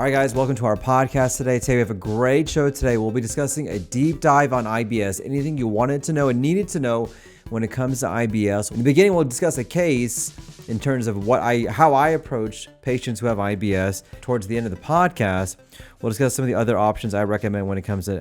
All right, guys, welcome to our podcast today. Today we have a great show today. We'll be discussing a deep dive on IBS, anything you wanted to know and needed to know when it comes to IBS. In the beginning, we'll discuss a case in terms of how I approach patients who have IBS. Towards the end of the podcast, we'll discuss some of the other options I recommend when it comes to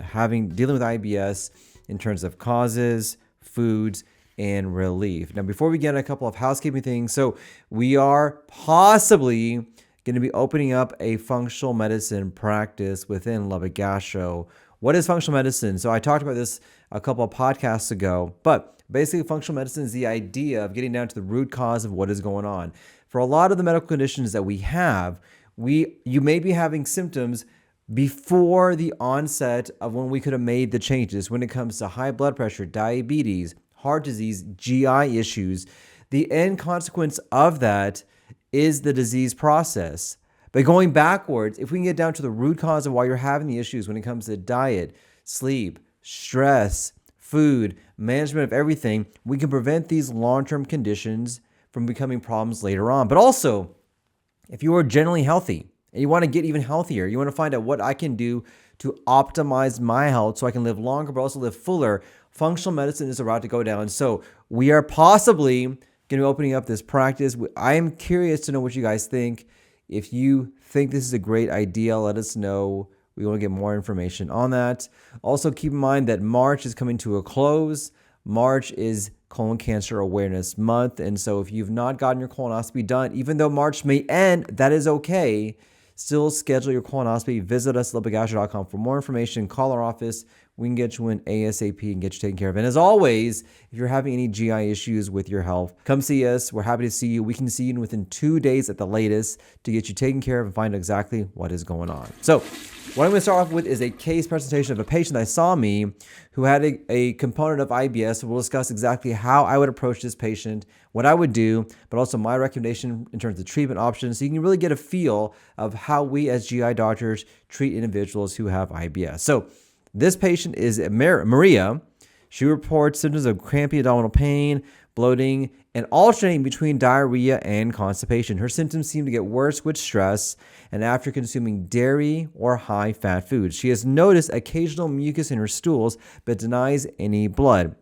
dealing with IBS in terms of causes, foods, and relief. Now, before we get a couple of housekeeping things, so we are possibly going to be opening up a functional medicine practice within Lubbock Gastro. What is functional medicine? So I talked about this a couple of podcasts ago, but basically functional medicine is the idea of getting down to the root cause of what is going on. For a lot of the medical conditions that we have, you may be having symptoms before the onset of when we could have made the changes when it comes to high blood pressure, diabetes, heart disease, GI issues. The end consequence of that is the disease process. But going backwards, if we can get down to the root cause of why you're having the issues when it comes to diet, sleep, stress, food, management of everything, we can prevent these long-term conditions from becoming problems later on. But also, if you are generally healthy and you want to get even healthier, you want to find out what I can do to optimize my health so I can live longer but also live fuller, functional medicine is the route to go down. So we are possibly going to be opening up this practice. I am curious to know what you guys think. If you think this is a great idea, let us know. We want to get more information on that. Also, keep in mind that March is coming to a close. March is Colon Cancer Awareness Month. And so if you've not gotten your colonoscopy done, even though March may end, that is okay. Still schedule your colonoscopy. Visit us at lubbockgastro.com for more information. Call our office. We can get you in ASAP and get you taken care of. And as always, if you're having any GI issues with your health, come see us. We're happy to see you. We can see you within 2 days at the latest to get you taken care of and find out exactly what is going on. So what I'm going to start off with is a case presentation of a patient that saw me who had a component of IBS. We'll discuss exactly how I would approach this patient, what I would do, but also my recommendation in terms of treatment options, so you can really get a feel of how we as GI doctors treat individuals who have IBS. So this patient is Maria. She reports symptoms of crampy abdominal pain, bloating, and alternating between diarrhea and constipation. Her symptoms seem to get worse with stress and after consuming dairy or high-fat foods. She has noticed occasional mucus in her stools, but denies any blood.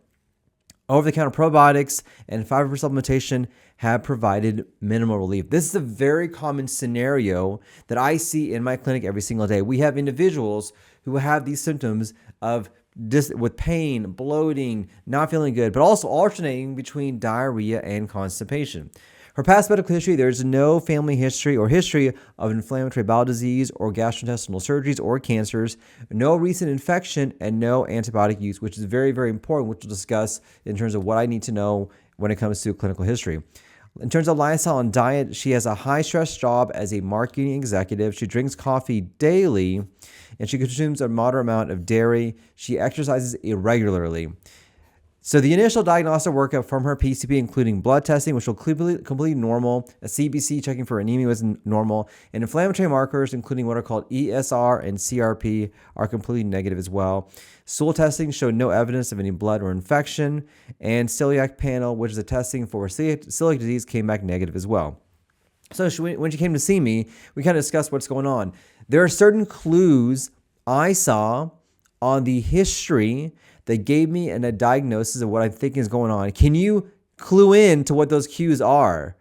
Over-the-counter probiotics and fiber supplementation have provided minimal relief. This is a very common scenario that I see in my clinic every single day. We have individuals who have these symptoms with pain, bloating, not feeling good, but also alternating between diarrhea and constipation. Her past medical history, there's no family history or history of inflammatory bowel disease or gastrointestinal surgeries or cancers, no recent infection, and no antibiotic use, which is very, very important, which we'll discuss in terms of what I need to know when it comes to clinical history. In terms of lifestyle and diet, she has a high-stress job as a marketing executive. She drinks coffee daily, and she consumes a moderate amount of dairy. She exercises irregularly. So the initial diagnostic workup from her PCP, including blood testing, which was completely normal, a CBC checking for anemia was normal, and inflammatory markers, including what are called ESR and CRP, are completely negative as well. Stool testing showed no evidence of any blood or infection, and celiac panel, which is a testing for celiac disease, came back negative as well. So when she came to see me, we kind of discussed what's going on. There are certain clues I saw on the history that gave me a diagnosis of what I'm thinking is going on. Can you clue in to what those cues are?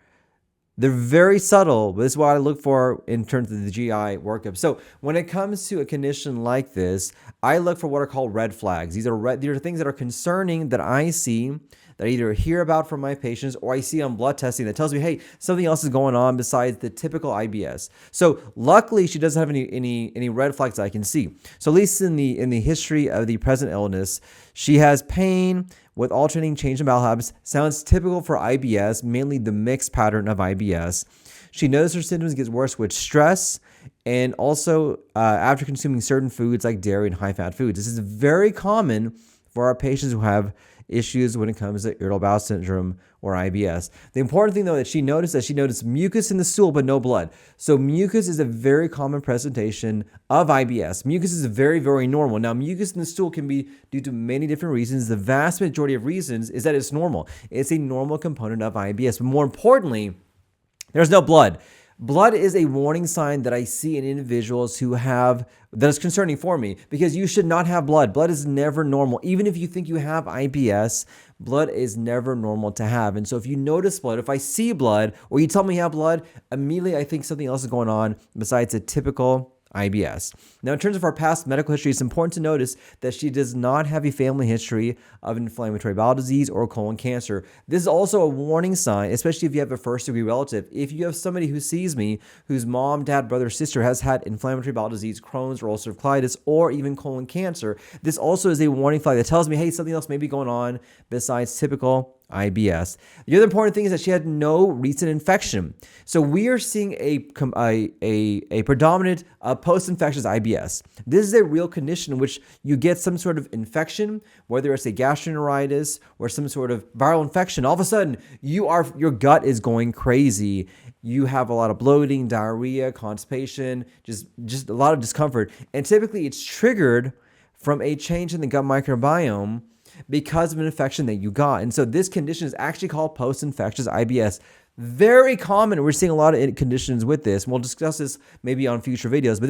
They're very subtle, but this is what I look for in terms of the GI workup. So when it comes to a condition like this, I look for what are called red flags. These are things that are concerning that I see, that I either hear about from my patients or I see on blood testing that tells me, hey, something else is going on besides the typical IBS. So luckily, she doesn't have any red flags that I can see. So at least in the history of the present illness, she has pain with alternating change in bowel habits. Sounds typical for IBS, mainly the mixed pattern of IBS. She knows her symptoms get worse with stress and also after consuming certain foods like dairy and high-fat foods. This is very common for our patients who have issues when it comes to irritable bowel syndrome or IBS. The important thing, though, that she noticed mucus in the stool, but no blood. So mucus is a very common presentation of IBS. Mucus is very, very normal. Now, mucus in the stool can be due to many different reasons. The vast majority of reasons is that it's normal. It's a normal component of IBS. But more importantly, there's no blood. Blood is a warning sign that I see in individuals that is concerning for me, because you should not have blood. Blood is never normal. Even if you think you have IBS, blood is never normal to have. And so if you notice blood, if I see blood or you tell me you have blood, immediately I think something else is going on besides a typical IBS. Now, in terms of our past medical history, it's important to notice that she does not have a family history of inflammatory bowel disease or colon cancer. This is also a warning sign, especially if you have a first-degree relative. If you have somebody who sees me, whose mom, dad, brother, sister has had inflammatory bowel disease, Crohn's or ulcerative colitis, or even colon cancer, this also is a warning flag that tells me, hey, something else may be going on besides typical IBS. The other important thing is that she had no recent infection. So we are seeing a predominant post-infectious IBS. This is a real condition in which you get some sort of infection, whether it's a gastroenteritis or some sort of viral infection. All of a sudden, your gut is going crazy. You have a lot of bloating, diarrhea, constipation, just a lot of discomfort. And typically it's triggered from a change in the gut microbiome because of an infection that you got. And so this condition is actually called post-infectious IBS. Very common. We're seeing a lot of conditions with this. And we'll discuss this maybe on future videos. But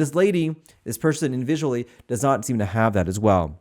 this person individually does not seem to have that as well.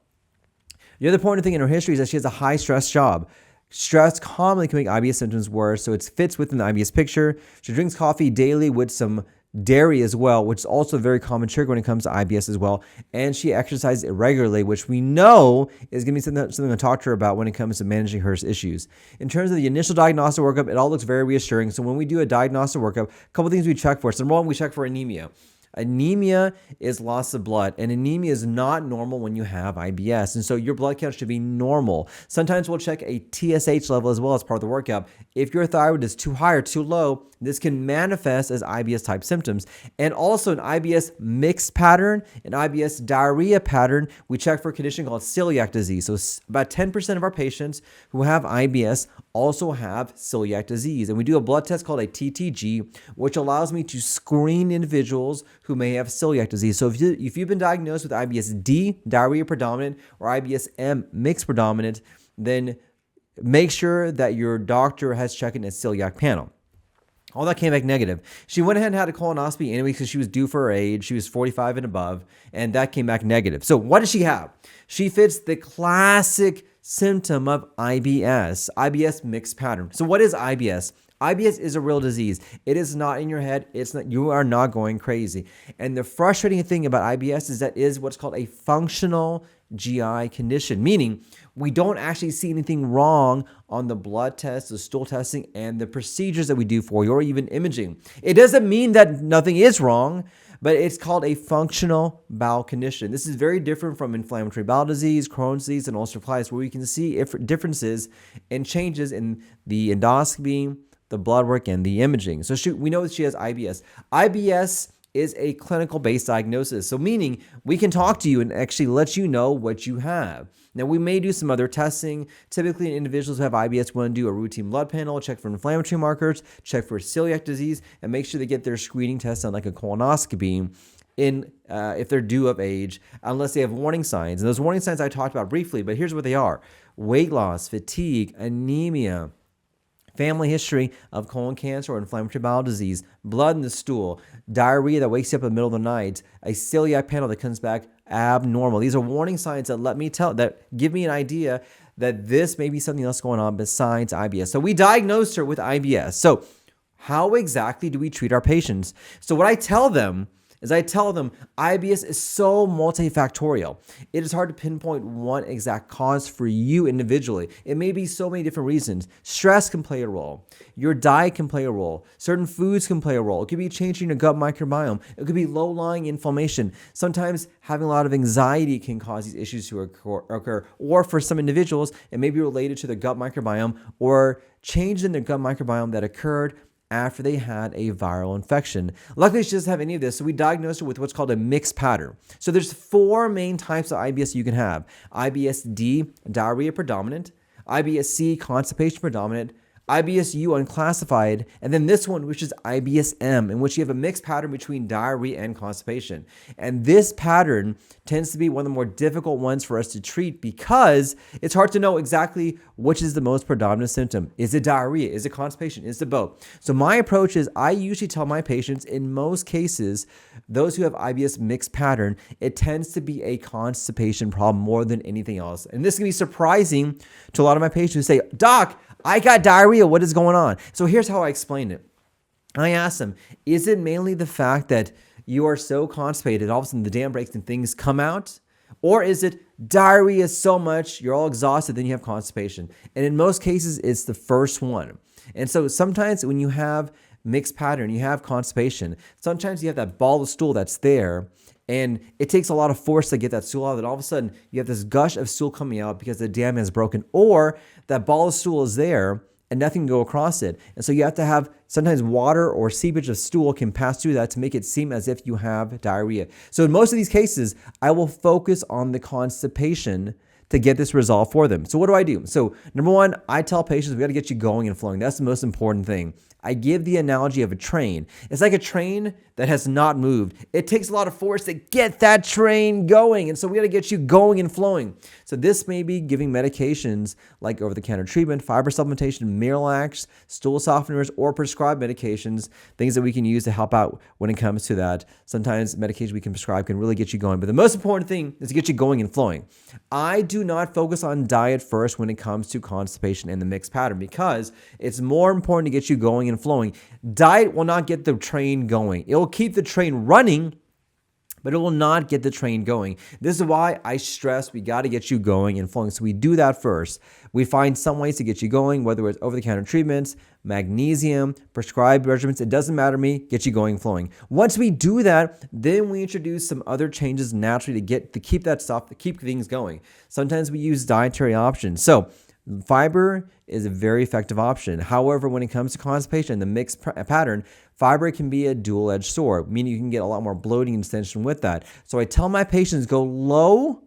The other important thing in her history is that she has a high stress job. Stress commonly can make IBS symptoms worse, so it fits within the IBS picture. She drinks coffee daily with some dairy as well, which is also a very common trigger when it comes to IBS as well. And she exercises irregularly, which we know is going to be something to talk to her about when it comes to managing her issues. In terms of the initial diagnostic workup, it all looks very reassuring. So when we do a diagnostic workup, a couple things we check for. So number one, we check for anemia. Anemia is loss of blood, and anemia is not normal when you have IBS. And so your blood count should be normal. Sometimes we'll check a TSH level as well as part of the workup. If your thyroid is too high or too low, this can manifest as IBS type symptoms. And also an IBS mixed pattern, an IBS diarrhea pattern, we check for a condition called celiac disease. So about 10% of our patients who have IBS also have celiac disease. And we do a blood test called a TTG, which allows me to screen individuals who may have celiac disease. So if you've been diagnosed with IBS-D, diarrhea predominant, or IBS-M, mixed predominant, then make sure that your doctor has checked in a celiac panel. All that came back negative. She went ahead and had a colonoscopy anyway because she was due for her age. She was 45 and above, and that came back negative. So what does she have? She fits the classic symptom of IBS, IBS mixed pattern. So what is IBS? IBS is a real disease. It is not in your head. You are not going crazy. And the frustrating thing about IBS is that it is what's called a functional GI condition, meaning we don't actually see anything wrong on the blood tests, the stool testing, and the procedures that we do for you, or even imaging. It doesn't mean that nothing is wrong, but it's called a functional bowel condition. This is very different from inflammatory bowel disease, Crohn's disease, and ulcerative colitis, where we can see differences and changes in the endoscopy, the blood work, and the imaging. So we know that she has IBS. IBS is a clinical-based diagnosis. So meaning we can talk to you and actually let you know what you have. Now, we may do some other testing. Typically, in individuals who have IBS, we want to do a routine blood panel, check for inflammatory markers, check for celiac disease, and make sure they get their screening test on like a colonoscopy if they're due of age, unless they have warning signs. And those warning signs I talked about briefly, but here's what they are: weight loss, fatigue, anemia, family history of colon cancer or inflammatory bowel disease, blood in the stool, diarrhea that wakes you up in the middle of the night, a celiac panel that comes back abnormal. These are warning signs that give me an idea that this may be something else going on besides IBS. So we diagnosed her with IBS. So how exactly do we treat our patients? So what I tell them IBS is so multifactorial. It is hard to pinpoint one exact cause for you individually. It may be so many different reasons. Stress can play a role. Your diet can play a role. Certain foods can play a role. It could be changing your gut microbiome. It could be low-lying inflammation. Sometimes having a lot of anxiety can cause these issues to occur. Or for some individuals, it may be related to their gut microbiome or change in their gut microbiome that occurred after they had a viral infection. Luckily, she doesn't have any of this, so we diagnosed her with what's called a mixed pattern. So there's 4 main types of IBS you can have: IBS-D, diarrhea predominant; IBS-C, constipation predominant; IBS-U unclassified, and then this one, which is IBS-M, in which you have a mixed pattern between diarrhea and constipation. And this pattern tends to be one of the more difficult ones for us to treat because it's hard to know exactly which is the most predominant symptom. Is it diarrhea? Is it constipation? Is it both? So my approach is I usually tell my patients, in most cases, those who have IBS mixed pattern, it tends to be a constipation problem more than anything else. And this can be surprising to a lot of my patients who say, Doc, I got diarrhea. What is going on? So here's how I explain it. I ask them, is it mainly the fact that you are so constipated, all of a sudden the dam breaks and things come out? Or is it diarrhea so much, you're all exhausted, then you have constipation? And in most cases, it's the first one. And so sometimes when you have mixed pattern, you have constipation, sometimes you have that ball of stool that's there, and it takes a lot of force to get that stool out. Then all of a sudden, you have this gush of stool coming out because the dam is broken, or that ball of stool is there and nothing can go across it. And so you have to have sometimes water or seepage of stool can pass through that to make it seem as if you have diarrhea. So in most of these cases, I will focus on the constipation to get this resolved for them. So what do I do? So number one, I tell patients we got to get you going and flowing. That's the most important thing. I give the analogy of a train. It's like a train that has not moved. It takes a lot of force to get that train going. And so we got to get you going and flowing. So this may be giving medications like over-the-counter treatment, fiber supplementation, Miralax, stool softeners, or prescribed medications, things that we can use to help out when it comes to that. Sometimes medication we can prescribe can really get you going. But the most important thing is to get you going and flowing. I do not focus on diet first when it comes to constipation and the mixed pattern because it's more important to get you going and flowing. Diet will not get the train going. It will keep the train running, but it will not get the train going. This is why I stress we got to get you going and flowing. So we do that first. We find some ways to get you going, whether it's over-the-counter treatments, magnesium, prescribed regimens. It doesn't matter to me. Get you going and flowing. Once we do that, then we introduce some other changes naturally to keep that stuff, to keep things going. Sometimes we use dietary options. So fiber is a very effective option. However, when it comes to constipation, the mixed pattern, fiber can be a dual-edged sword, meaning you can get a lot more bloating and distension with that. So I tell my patients go low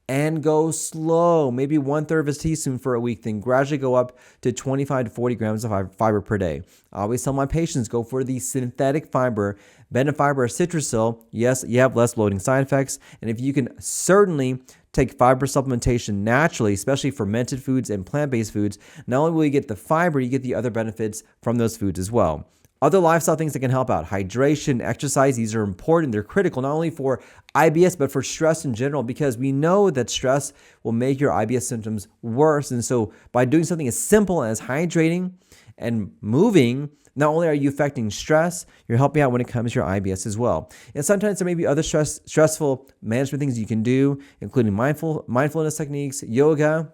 and go slow, maybe 1/3 of a teaspoon for a week, then gradually go up to 25 to 40 grams of fiber per day. I always tell my patients go for the synthetic fiber, benefiber or Citrusol. Yes, you have less bloating side effects, and if you can certainly take fiber supplementation naturally, especially fermented foods and plant-based foods, not only will you get the fiber, you get the other benefits from those foods as well. Other lifestyle things that can help out: hydration, exercise. These are important. They're critical not only for IBS, but for stress in general, because we know that stress will make your IBS symptoms worse. And so by doing something as simple as hydrating and moving, not only are you affecting stress, you're helping out when it comes to your IBS as well. And sometimes there may be other stressful management things you can do, including mindfulness techniques, yoga,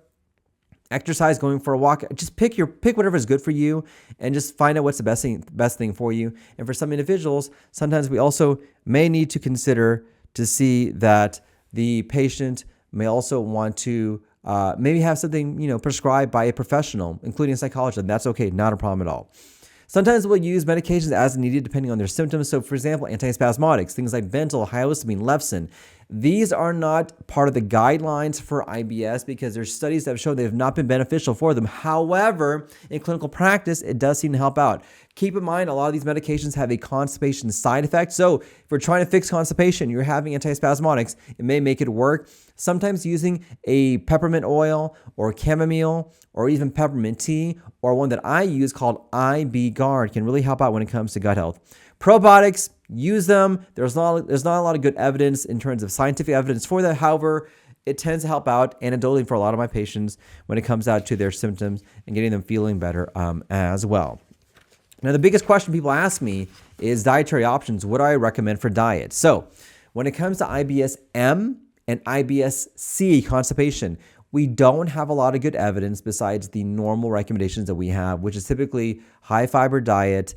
exercise, going for a walk. Just pick whatever is good for you and just find out what's the best thing for you. And for some individuals, sometimes we also may need to consider to see that the patient may also want to maybe have something prescribed by a professional, including a psychologist. And that's okay, not a problem at all. Sometimes we'll use medications as needed depending on their symptoms. So for example, antispasmodics, things like Bentyl, hyoscine, Levsin. These are not part of the guidelines for IBS because there's studies that have shown they have not been beneficial for them. However, in clinical practice, it does seem to help out. Keep in mind, a lot of these medications have a constipation side effect. So if we're trying to fix constipation, you're having antispasmodics, it may make it work. Sometimes using a peppermint oil or chamomile or even peppermint tea, or one that I use called IB Guard, can really help out when it comes to gut health. Probiotics, use them. There's not a lot of good evidence in terms of scientific evidence for that. However, it tends to help out anecdotally for a lot of my patients when it comes out to their symptoms and getting them feeling better as well. Now, the biggest question people ask me is dietary options. What do I recommend for diet? So when it comes to IBS-M and IBS-C constipation, we don't have a lot of good evidence besides the normal recommendations that we have, which is typically high fiber diet,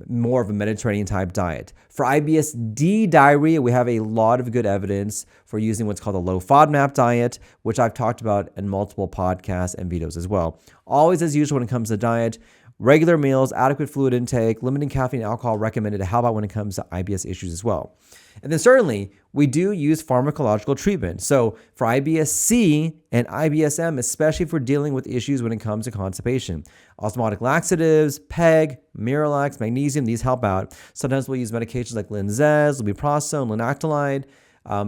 more of a Mediterranean type diet. For IBS-D diarrhea, we have a lot of good evidence for using what's called a low FODMAP diet, which I've talked about in multiple podcasts and videos as well. Always, as usual, when it comes to diet, Regular meals, adequate fluid intake, limiting caffeine and alcohol recommended to help out when it comes to IBS issues as well. And then certainly, we do use pharmacological treatment. So for IBS-C and IBS-M, especially if we're dealing with issues when it comes to constipation, osmotic laxatives, PEG, Miralax, magnesium, these help out. Sometimes we'll use medications like Linzess, lubiprostone, linaclotide,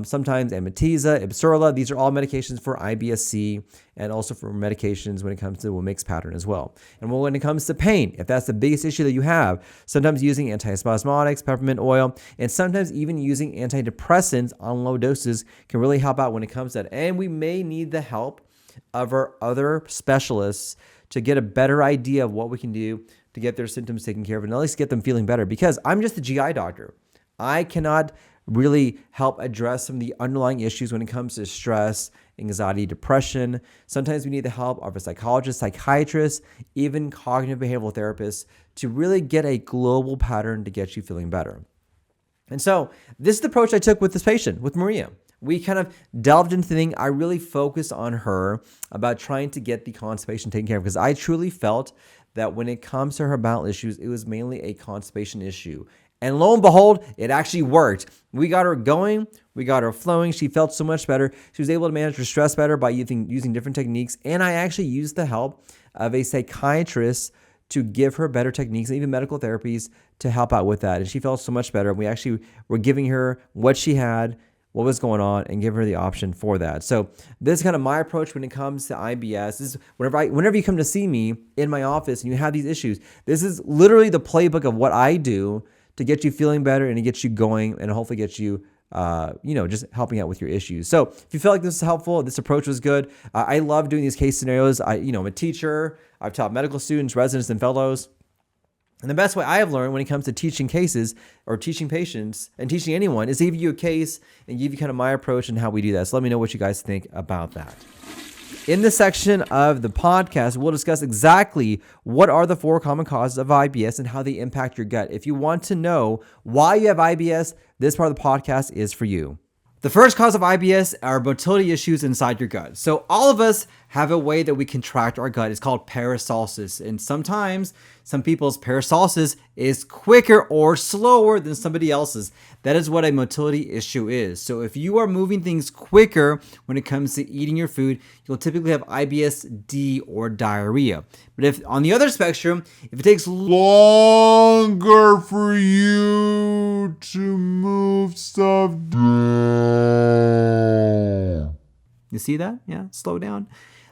sometimes Amitiza, Ibsrela. These are all medications for IBS-C and also for medications when it comes to a mixed pattern as well. And when it comes to pain, if that's the biggest issue that you have, sometimes using antispasmodics, peppermint oil, and sometimes even using antidepressants on low doses can really help out when it comes to that. And we may need the help of our other specialists to get a better idea of what we can do to get their symptoms taken care of and at least get them feeling better, because I'm just a GI doctor. I cannot really help address some of the underlying issues when it comes to stress, anxiety, depression. Sometimes we need the help of a psychologist, psychiatrist, even cognitive behavioral therapists to really get a global pattern to get you feeling better. And so this is the approach I took with this patient, with Maria. We kind of delved into the thing. I really focused on her about trying to get the constipation taken care of, because I truly felt that when it comes to her bowel issues, it was mainly a constipation issue. And lo and behold, it actually worked. We got her going. We got her flowing. She felt so much better. She was able to manage her stress better by using different techniques. And I actually used the help of a psychiatrist to give her better techniques and even medical therapies to help out with that. And she felt so much better. We actually were giving her what she had, what was going on, and give her the option for that. So this is kind of my approach when it comes to IBS. This is whenever you come to see me in my office and you have these issues, this is literally the playbook of what I do to get you feeling better and to get you going and hopefully get you, just helping out with your issues. So if you feel like this is helpful, this approach was good. I love doing these case scenarios. I'm a teacher. I've taught medical students, residents, and fellows. And the best way I have learned when it comes to teaching cases or teaching patients and teaching anyone is to give you a case and give you kind of my approach and how we do that. So let me know what you guys think about that. In this section of the podcast, we'll discuss exactly what are the 4 common causes of IBS and how they impact your gut. If you want to know why you have IBS, this part of the podcast is for you. The first cause of IBS are motility issues inside your gut. So all of us have a way that we contract our gut. It's called peristalsis. And sometimes some people's peristalsis is quicker or slower than somebody else's. That is what a motility issue is. So if you are moving things quicker when it comes to eating your food, you'll typically have IBS-D or diarrhea. But if on the other spectrum, if it takes longer for you to move stuff down. You see that? Yeah, slow down.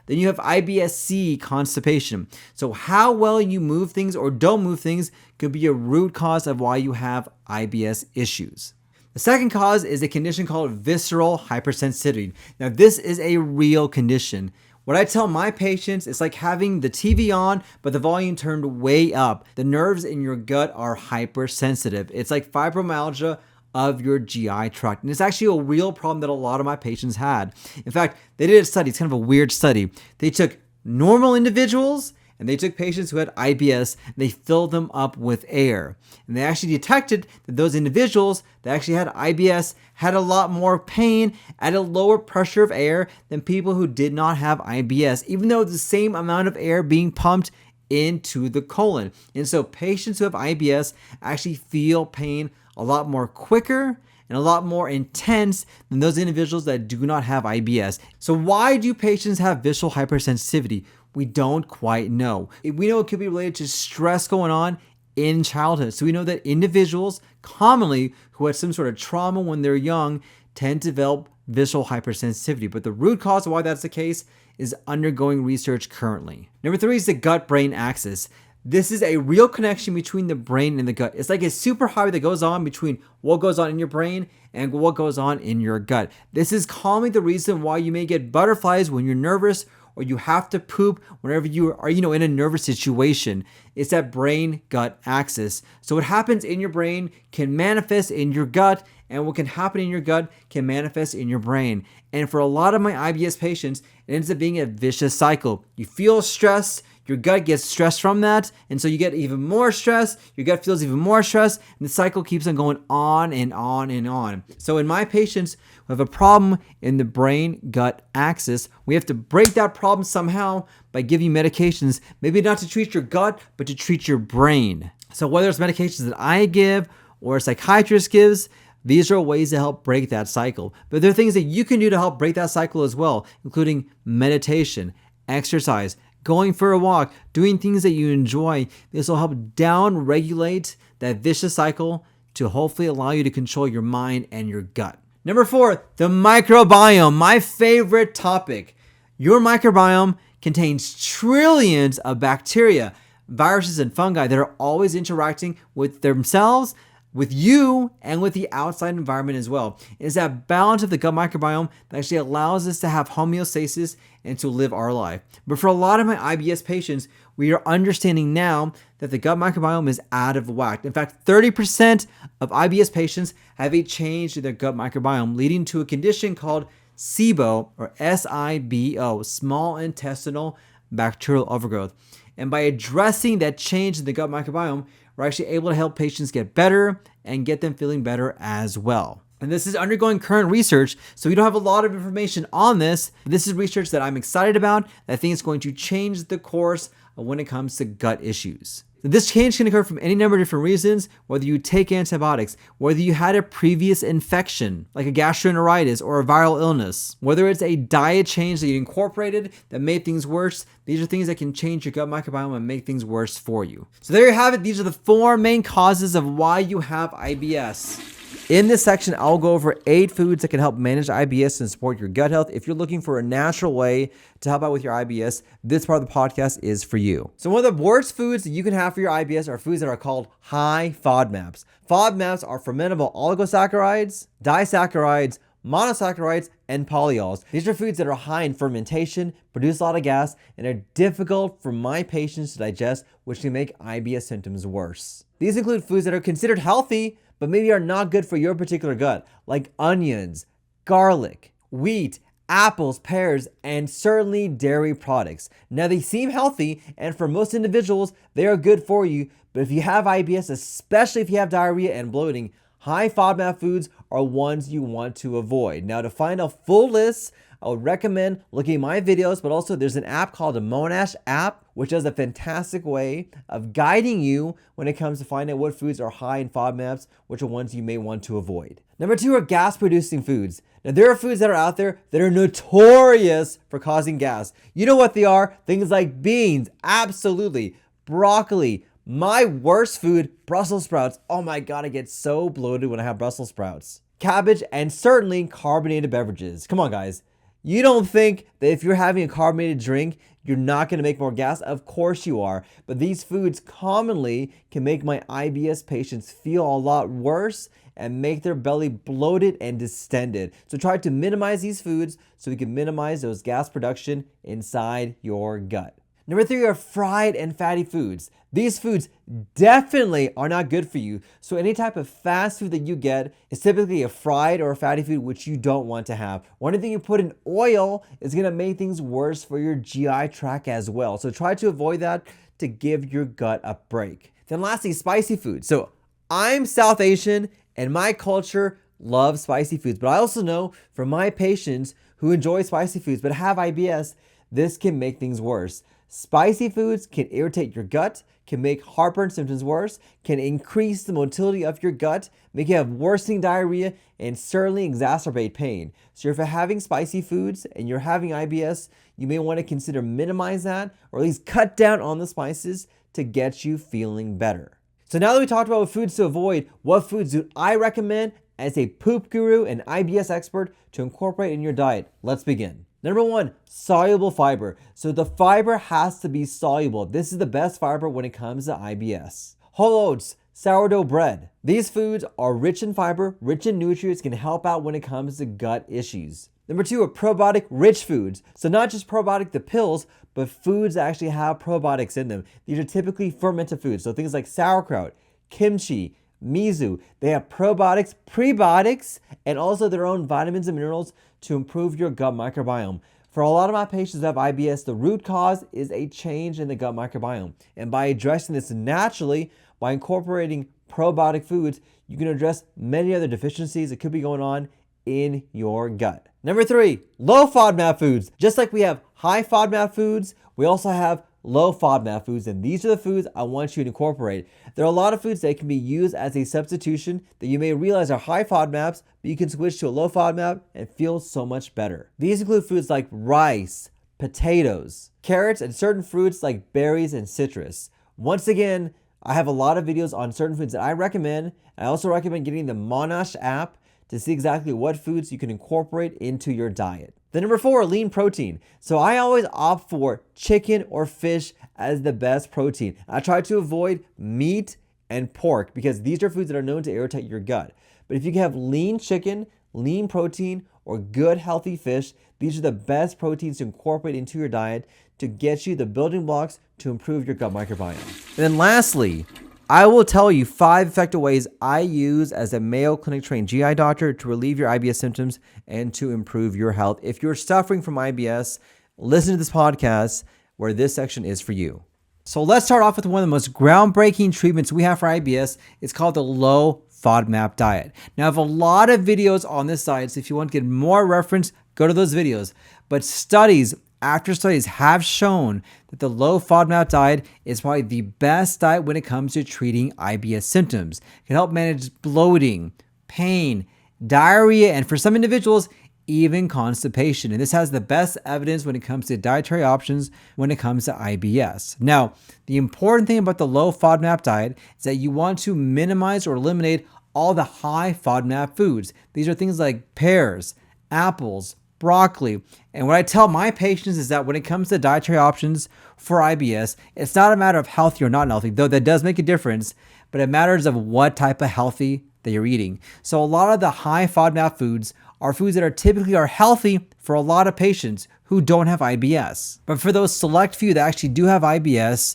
Then you have IBS-C, constipation. So how well you move things or don't move things could be a root cause of why you have IBS issues. The second cause is a condition called visceral hypersensitivity. Now, this is a real condition. What I tell my patients, it's like having the TV on, but the volume turned way up. The nerves in your gut are hypersensitive. It's like fibromyalgia of your GI tract. And it's actually a real problem that a lot of my patients had. In fact, they did a study. It's kind of a weird study. They took normal individuals and they took patients who had IBS and they filled them up with air. And they actually detected that those individuals that actually had IBS had a lot more pain at a lower pressure of air than people who did not have IBS, even though the same amount of air being pumped into the colon. And so patients who have IBS actually feel pain a lot more quicker and a lot more intense than those individuals that do not have IBS. So why do patients have visceral hypersensitivity? We don't quite know. We know it could be related to stress going on in childhood. So we know that individuals commonly who had some sort of trauma when they're young tend to develop visceral hypersensitivity. But the root cause of why that's the case is undergoing research currently. Number 3 is the gut-brain axis. This is a real connection between the brain and the gut. It's like a superhighway that goes on between what goes on in your brain and what goes on in your gut. This is commonly the reason why you may get butterflies when you're nervous or you have to poop whenever you are, in a nervous situation. It's that brain-gut axis. So what happens in your brain can manifest in your gut, and what can happen in your gut can manifest in your brain. And for a lot of my IBS patients, it ends up being a vicious cycle. You feel stressed, your gut gets stressed from that, and so you get even more stress, your gut feels even more stress, and the cycle keeps on going on and on and on. So in my patients who have a problem in the brain-gut axis, we have to break that problem somehow by giving medications, maybe not to treat your gut, but to treat your brain. So whether it's medications that I give or a psychiatrist gives, these are ways to help break that cycle. But there are things that you can do to help break that cycle as well, including meditation, exercise, going for a walk, doing things that you enjoy. This will help down-regulate that vicious cycle to hopefully allow you to control your mind and your gut. Number 4, the microbiome, my favorite topic. Your microbiome contains trillions of bacteria, viruses, and fungi that are always interacting with themselves, with you, and with the outside environment as well. It's that balance of the gut microbiome that actually allows us to have homeostasis and to live our life. But for a lot of my IBS patients, we are understanding now that the gut microbiome is out of whack. In fact, 30% of IBS patients have a change in their gut microbiome, leading to a condition called SIBO, or SIBO, small intestinal bacterial overgrowth. And by addressing that change in the gut microbiome, we're actually able to help patients get better and get them feeling better as well. And this is undergoing current research, so we don't have a lot of information on this. This is research that I'm excited about, that I think is going to change the course of when it comes to gut issues. This change can occur from any number of different reasons, whether you take antibiotics, whether you had a previous infection, like a gastroenteritis or a viral illness, whether it's a diet change that you incorporated that made things worse. These are things that can change your gut microbiome and make things worse for you. So there you have it. These are the 4 main causes of why you have IBS. In this section, I'll go over 8 foods that can help manage IBS and support your gut health. If you're looking for a natural way to help out with your IBS, this part of the podcast is for you. So one of the worst foods that you can have for your IBS are foods that are called high FODMAPs. FODMAPs are fermentable oligosaccharides, disaccharides, monosaccharides, and polyols. These are foods that are high in fermentation, produce a lot of gas, and are difficult for my patients to digest, which can make IBS symptoms worse. These include foods that are considered healthy, but maybe are not good for your particular gut, like onions, garlic, wheat, apples, pears, and certainly dairy products. Now, they seem healthy, and for most individuals, they are good for you, but if you have IBS, especially if you have diarrhea and bloating, high FODMAP foods are ones you want to avoid. Now, to find a full list, I would recommend looking at my videos, but also there's an app called the Monash app, which does a fantastic way of guiding you when it comes to finding out what foods are high in FODMAPs, which are ones you may want to avoid. Number 2 are gas-producing foods. Now, there are foods that are out there that are notorious for causing gas. You know what they are? Things like beans, absolutely, broccoli. My worst food, Brussels sprouts. Oh my God, I get so bloated when I have Brussels sprouts. Cabbage, and certainly carbonated beverages. Come on, guys. You don't think that if you're having a carbonated drink, you're not going to make more gas? Of course you are. But these foods commonly can make my IBS patients feel a lot worse and make their belly bloated and distended. So try to minimize these foods so we can minimize those gas production inside your gut. Number 3 are fried and fatty foods. These foods definitely are not good for you. So any type of fast food that you get is typically a fried or a fatty food, which you don't want to have. One thing you put in oil is going to make things worse for your GI tract as well. So try to avoid that to give your gut a break. Then lastly, spicy food. So I'm South Asian and my culture loves spicy foods, but I also know from my patients who enjoy spicy foods but have IBS, this can make things worse. Spicy foods can irritate your gut, can make heartburn symptoms worse, can increase the motility of your gut, make you have worsening diarrhea, and certainly exacerbate pain. So if you're having spicy foods and you're having IBS, you may want to consider minimize that or at least cut down on the spices to get you feeling better. So now that we talked about what foods to avoid, what foods do I recommend as a poop guru and IBS expert to incorporate in your diet? Let's begin. Number 1, soluble fiber. So the fiber has to be soluble. This is the best fiber when it comes to IBS. Whole oats, sourdough bread. These foods are rich in fiber, rich in nutrients, can help out when it comes to gut issues. Number 2 are probiotic rich foods. So not just probiotic the pills, but foods that actually have probiotics in them. These are typically fermented foods. So things like sauerkraut, kimchi, miso. They have probiotics, prebiotics, and also their own vitamins and minerals to improve your gut microbiome. For a lot of my patients that have IBS, the root cause is a change in the gut microbiome. And by addressing this naturally, by incorporating probiotic foods, you can address many other deficiencies that could be going on in your gut. Number 3, low FODMAP foods. Just like we have high FODMAP foods, we also have low FODMAP foods, and these are the foods I want you to incorporate. There are a lot of foods that can be used as a substitution that you may realize are high FODMAPs, but you can switch to a low FODMAP and feel so much better. These include foods like rice, potatoes, carrots, and certain fruits like berries and citrus. Once again, I have a lot of videos on certain foods that I recommend. I also recommend getting the Monash app to see exactly what foods you can incorporate into your diet. The number 4, lean protein. So I always opt for chicken or fish as the best protein. I try to avoid meat and pork because these are foods that are known to irritate your gut. But if you can have lean chicken, lean protein, or good healthy fish, these are the best proteins to incorporate into your diet to get you the building blocks to improve your gut microbiome. And then lastly, I will tell you 5 effective ways I use as a Mayo Clinic trained GI doctor to relieve your IBS symptoms and to improve your health. If you're suffering from IBS, listen to this podcast where this section is for you. So let's start off with one of the most groundbreaking treatments we have for IBS. It's called the low FODMAP diet. Now I have a lot of videos on this site, so if you want to get more reference, go to those videos. But studies after studies have shown that the low FODMAP diet is probably the best diet when it comes to treating IBS symptoms. It can help manage bloating, pain, diarrhea, and for some individuals, even constipation. And this has the best evidence when it comes to dietary options when it comes to IBS. Now, the important thing about the low FODMAP diet is that you want to minimize or eliminate all the high FODMAP foods. These are things like pears, apples, broccoli. And what I tell my patients is that when it comes to dietary options for IBS, it's not a matter of healthy or not healthy, though that does make a difference, but it matters of what type of healthy that you're eating. So a lot of the high FODMAP foods are foods that are typically healthy for a lot of patients who don't have IBS. But for those select few that actually do have IBS,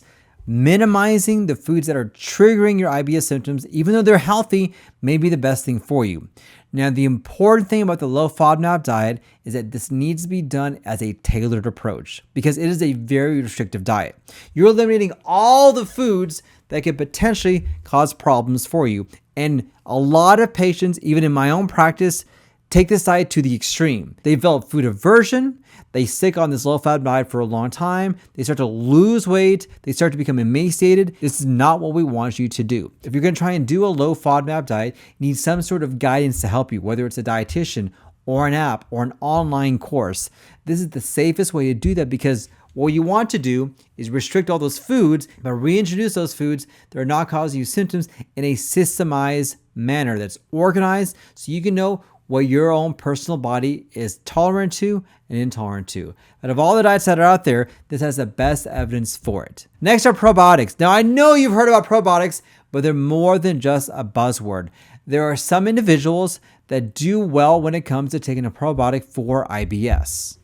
minimizing the foods that are triggering your IBS symptoms, even though they're healthy, may be the best thing for you. Now, the important thing about the low FODMAP diet is that this needs to be done as a tailored approach because it is a very restrictive diet. You're eliminating all the foods that could potentially cause problems for you. And a lot of patients, even in my own practice, take this diet to the extreme. They develop food aversion. They stick on this low FODMAP diet for a long time. They start to lose weight. They start to become emaciated. This is not what we want you to do. If you're going to try and do a low FODMAP diet, you need some sort of guidance to help you, whether it's a dietitian or an app or an online course. This is the safest way to do that because what you want to do is restrict all those foods, but reintroduce those foods that are not causing you symptoms in a systemized manner that's organized so you can know what your own personal body is tolerant to and intolerant to. Out of all the diets that are out there, this has the best evidence for it. Next are probiotics. Now, I know you've heard about probiotics, but they're more than just a buzzword. There are some individuals that do well when it comes to taking a probiotic for IBS.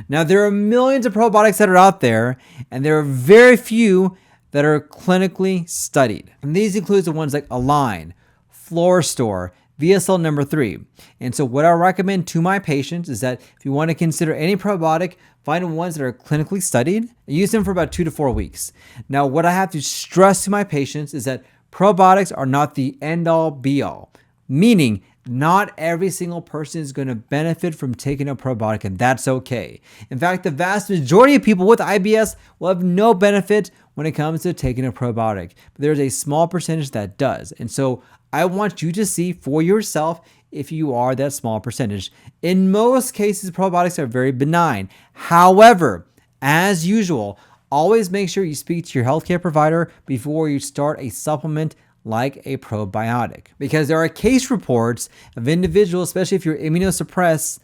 Now, there are millions of probiotics that are out there, and there are very few that are clinically studied. And these include the ones like Align, Florastor, VSL number 3. And so what I recommend to my patients is that if you want to consider any probiotic, find ones that are clinically studied and use them for about 2 to 4 weeks. Now, what I have to stress to my patients is that probiotics are not the end all be all, meaning not every single person is going to benefit from taking a probiotic, and that's okay. In fact, the vast majority of people with IBS will have no benefit when it comes to taking a probiotic, but there's a small percentage that does. And so I want you to see for yourself if you are that small percentage. In most cases, probiotics are very benign. However, as usual, always make sure you speak to your healthcare provider before you start a supplement like a probiotic, because there are case reports of individuals, especially if you're immunosuppressed,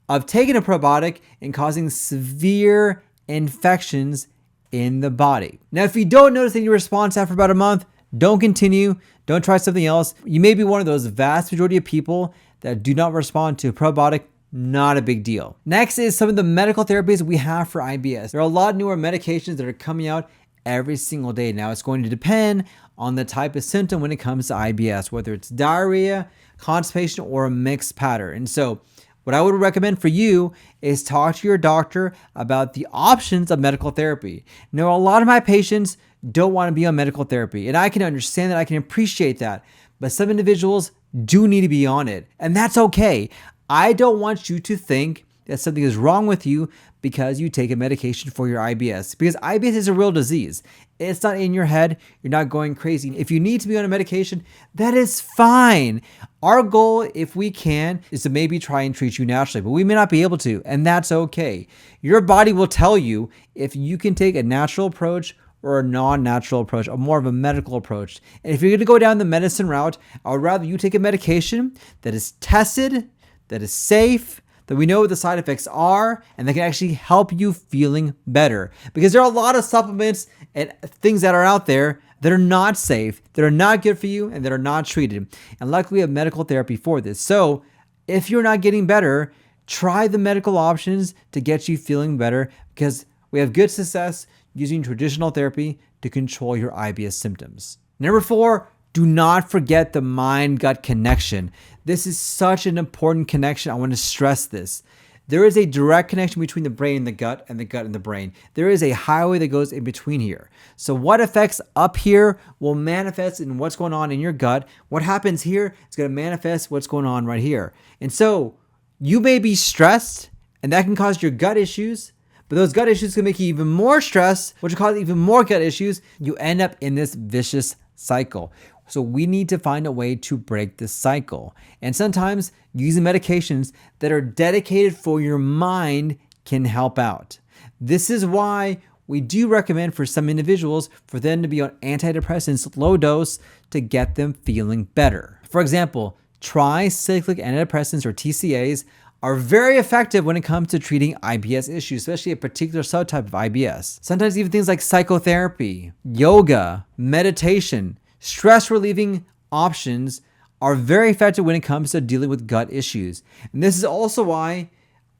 of taking a probiotic and causing severe infections in the body. Now, if you don't notice any response after about a month, don't continue. Don't try something else. You may be one of those vast majority of people that do not respond to a probiotic. Not a big deal. Next is some of the medical therapies we have for IBS. There are a lot of newer medications that are coming out every single day. Now, it's going to depend on the type of symptom when it comes to IBS, whether it's diarrhea, constipation, or a mixed pattern. And so What I would recommend for you is talk to your doctor about the options of medical therapy. Now, a lot of my patients don't want to be on medical therapy, and I can understand that, I can appreciate that, but some individuals do need to be on it, and that's okay. I don't want you to think that something is wrong with you because you take a medication for your IBS, because IBS is a real disease. It's not in your head. You're not going crazy. If you need to be on a medication, that is fine. Our goal, if we can, is to maybe try and treat you naturally, but we may not be able to, and that's okay. Your body will tell you if you can take a natural approach or a non-natural approach, or more of a medical approach. And if you're gonna go down the medicine route, I would rather you take a medication that is tested, that is safe, that we know what the side effects are, and that can actually help you feeling better. Because there are a lot of supplements and things that are out there that are not safe, that are not good for you, and that are not treated. And luckily we have medical therapy for this. So if you're not getting better, try the medical options to get you feeling better, because we have good success using traditional therapy to control your IBS symptoms. Number 4, do not forget the mind-gut connection. This is such an important connection. I want to stress this. There is a direct connection between the brain and the gut and the brain. There is a highway that goes in between here. So what affects up here will manifest in what's going on in your gut. What happens here is going to manifest what's going on right here. And so you may be stressed, and that can cause your gut issues, but those gut issues can make you even more stressed, which will cause even more gut issues. You end up in this vicious cycle. So we need to find a way to break this cycle. And sometimes using medications that are dedicated for your mind can help out. This is why we do recommend for some individuals for them to be on antidepressants, low dose, to get them feeling better. For example, tricyclic antidepressants, or TCAs, are very effective when it comes to treating IBS issues, especially a particular subtype of IBS. Sometimes even things like psychotherapy, yoga, meditation, stress relieving options are very effective when it comes to dealing with gut issues. And this is also why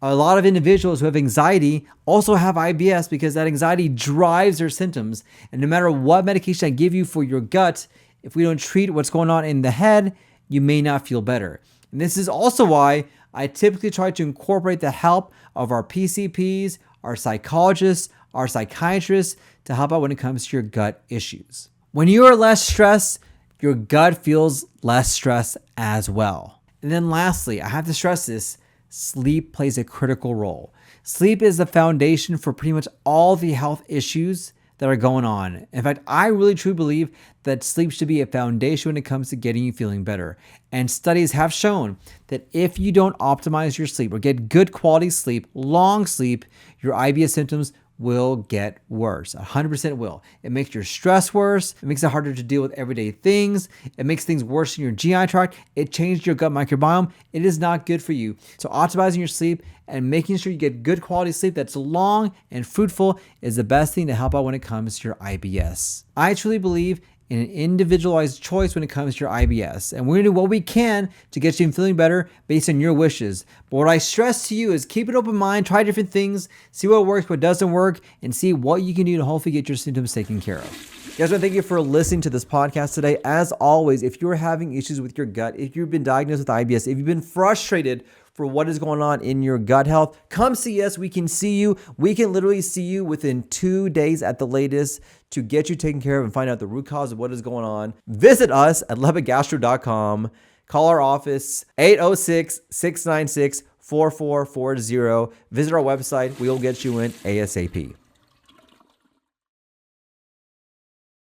a lot of individuals who have anxiety also have IBS, because that anxiety drives their symptoms. And no matter what medication I give you for your gut, if we don't treat what's going on in the head, you may not feel better. And this is also why I typically try to incorporate the help of our PCPs, our psychologists, our psychiatrists to help out when it comes to your gut issues. When you are less stressed, your gut feels less stress as well. And then lastly, I have to stress this, sleep plays a critical role. Sleep is the foundation for pretty much all the health issues that are going on. In fact, I really truly believe that sleep should be a foundation when it comes to getting you feeling better. And studies have shown that if you don't optimize your sleep or get good quality sleep, long sleep, your IBS symptoms will get worse. 100% will. It makes your stress worse. It makes it harder to deal with everyday things. It makes things worse in your GI tract. It changed your gut microbiome. It is not good for you. So optimizing your sleep and making sure you get good quality sleep that's long and fruitful is the best thing to help out when it comes to your IBS. I truly believe in an individualized choice when it comes to your IBS. And we're gonna do what we can to get you feeling better based on your wishes. But what I stress to you is keep an open mind, try different things, see what works, what doesn't work, and see what you can do to hopefully get your symptoms taken care of. Guys, I want to thank you for listening to this podcast today. As always, if you're having issues with your gut, if you've been diagnosed with IBS, if you've been frustrated for what is going on in your gut health, come see us. We can see you. We can literally see you within 2 days at the latest to get you taken care of and find out the root cause of what is going on. Visit us at lebedgastro.com. Call our office, 806-696-4440. Visit our website. We'll get you in ASAP.